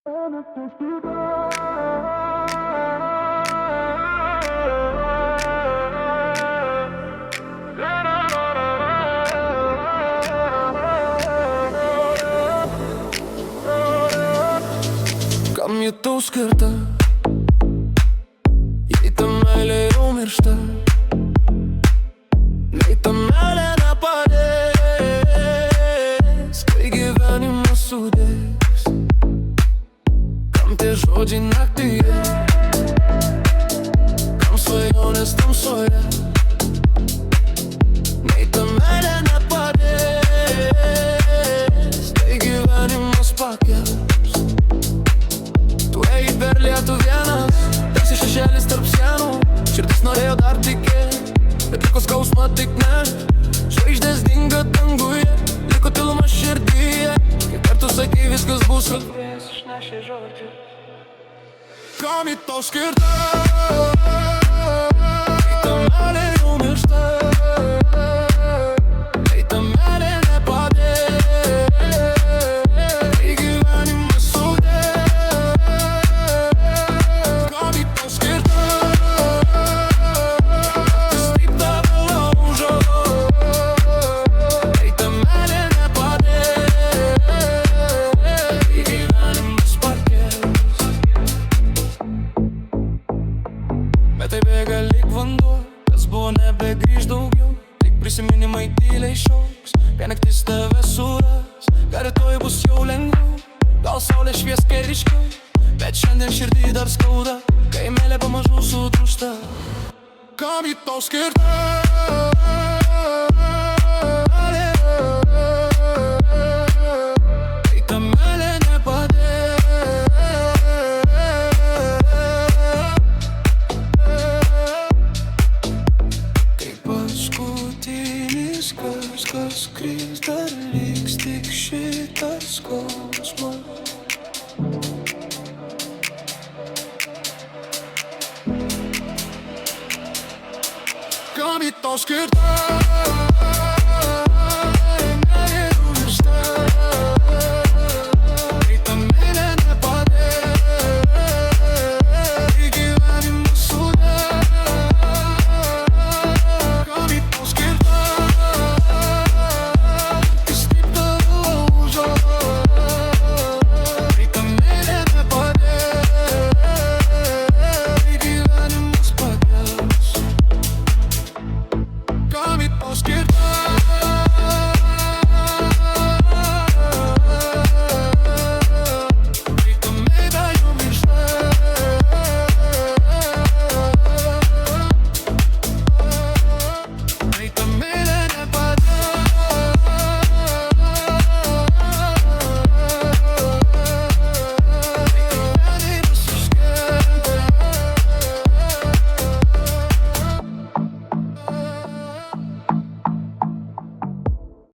Kam ji tau skirta, jei ta meilė jau miršta, nei ta meilė nepadės, kai gyvenimas sudės. Kam tie žodžiai naktyje, kam svajonės tamsoje, nei ta meilė nepadės, kai gyvenimas pakels. Tu ėjai per lietų vienas, tarsi šešėlis tarp sienų. Širdis norėjo dar tikėt, bet liko skausmą tik nešt. Žvaigždės dingo danguje, liko tylumas širdyje. Kai kartu sakei viskas bus, kad vėjas išnešė žodžių. Kam ji tau skirta, kai ta meilė jau miršta, kai ta meilė nepadės, kai gyvenimas sudės. Kam ji tau skirta, kas taip tave laužo, kai ta meilė nepadės, kai gyvenimas pakels. Bet tai bėga lyg vanduo, kas buvo nebegrįž daugiau. Tik prisiminimai tyliai šauks, kai naktis tave suras. Gal rytoj bus jau lengviau, gal saulė švies kai ryškiau, bet šiandien širdį dar skauda, kai meilė pamažu sutrūksta. Kam ji tau skirta, kai ta meilė nepadės, kaip paskutinis kas kris, dar liks tik šitas skausmas. Kam ji tau skirta,